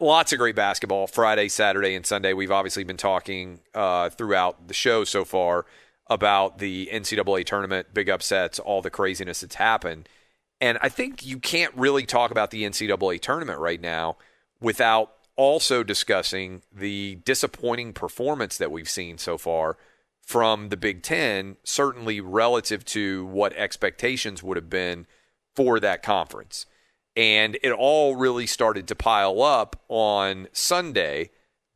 Lots of great basketball Friday, Saturday, and Sunday. We've obviously been talking throughout the show so far about the NCAA tournament, big upsets, all the craziness that's happened. And I think you can't really talk about the NCAA tournament right now without also discussing the disappointing performance that we've seen so far from the Big Ten, certainly relative to what expectations would have been for that conference. And it all really started to pile up on Sunday,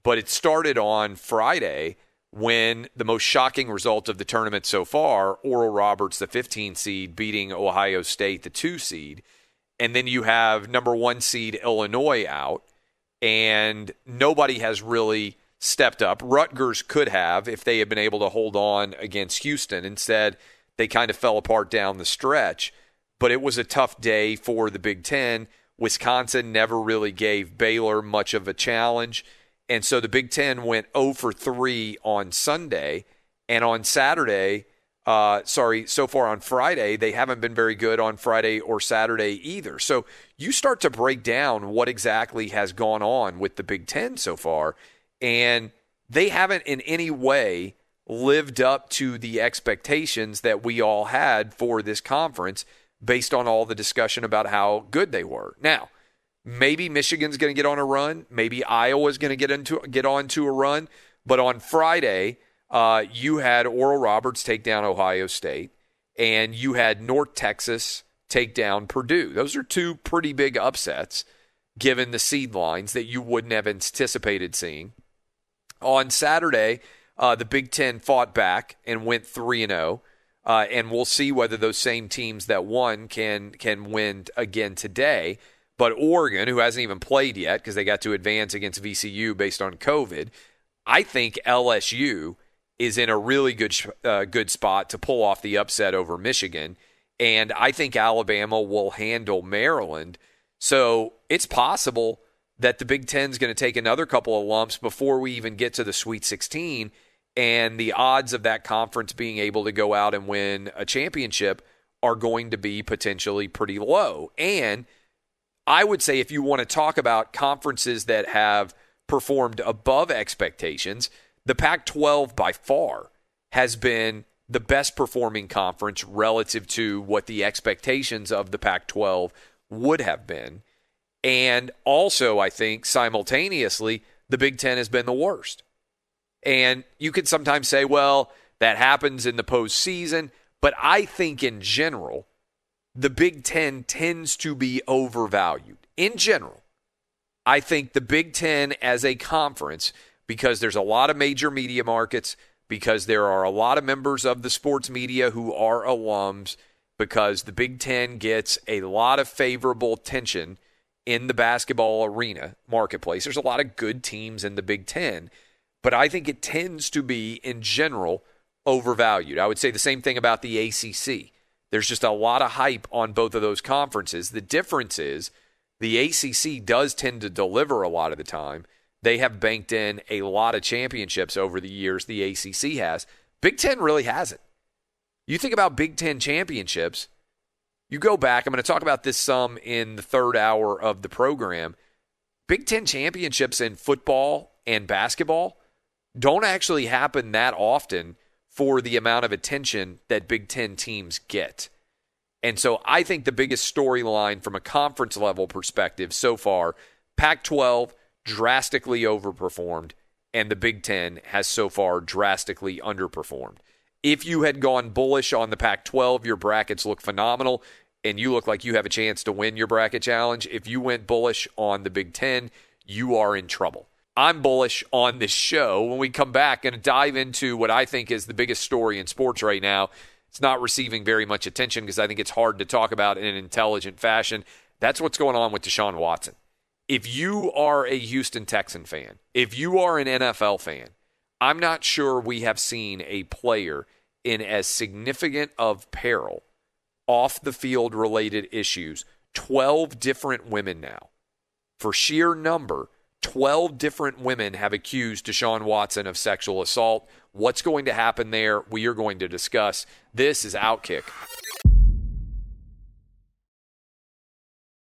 but it started on Friday when the most shocking result of the tournament so far, Oral Roberts, the 15 seed, beating Ohio State, the 2 seed. And then you have number 1 seed Illinois out, and nobody has really stepped up. Rutgers could have if they had been able to hold on against Houston. Instead, they kind of fell apart down the stretch. But it was a tough day for the Big Ten. Wisconsin never really gave Baylor much of a challenge. And so the Big Ten went 0 for 3 on Sunday. And on Saturday, so far on Friday, they haven't been very good on Friday or Saturday either. So you start to break down what exactly has gone on with the Big Ten so far. And they haven't in any way lived up to the expectations that we all had for this conference based on all the discussion about how good they were. Now, maybe Michigan's going to get on a run. Maybe Iowa's going to get on to a run. But on Friday, you had Oral Roberts take down Ohio State, and you had North Texas take down Purdue. Those are 2 pretty big upsets, given the seed lines that you wouldn't have anticipated seeing. On Saturday, the Big Ten fought back and went 3-0. And we'll see whether those same teams that won can win again today. But Oregon, who hasn't even played yet because they got to advance against VCU based on COVID, I think LSU is in a really good spot to pull off the upset over Michigan. And I think Alabama will handle Maryland. So it's possible that the Big Ten is going to take another couple of lumps before we even get to the Sweet 16. And the odds of that conference being able to go out and win a championship are going to be potentially pretty low. And I would say if you want to talk about conferences that have performed above expectations, the Pac-12 by far has been the best performing conference relative to what the expectations of the Pac-12 would have been. And also, I think, simultaneously, the Big Ten has been the worst. And you can sometimes say, well, that happens in the postseason. But I think in general, the Big Ten tends to be overvalued. In general, I think the Big Ten as a conference, because there's a lot of major media markets, because there are a lot of members of the sports media who are alums, because the Big Ten gets a lot of favorable attention in the basketball arena marketplace. There's a lot of good teams in the Big Ten. But I think it tends to be, in general, overvalued. I would say the same thing about the ACC. There's just a lot of hype on both of those conferences. The difference is the ACC does tend to deliver a lot of the time. They have banked in a lot of championships over the years, the ACC has. Big Ten really hasn't. You think about Big Ten championships, you go back, I'm going to talk about this some in the third hour of the program. Big Ten championships in football and basketball don't actually happen that often for the amount of attention that Big Ten teams get. And so I think the biggest storyline from a conference level perspective so far, Pac-12 drastically overperformed, and the Big Ten has so far drastically underperformed. If you had gone bullish on the Pac-12, your brackets look phenomenal, and you look like you have a chance to win your bracket challenge. If you went bullish on the Big Ten, you are in trouble. I'm bullish on this show. When we come back and dive into what I think is the biggest story in sports right now, it's not receiving very much attention because I think it's hard to talk about in an intelligent fashion. That's what's going on with Deshaun Watson. If you are a Houston Texan fan, if you are an NFL fan, I'm not sure we have seen a player in as significant of peril off the field related issues. 12 different women now. For sheer number, 12 different women have accused Deshaun Watson of sexual assault. What's going to happen there? We are going to discuss. This is Outkick.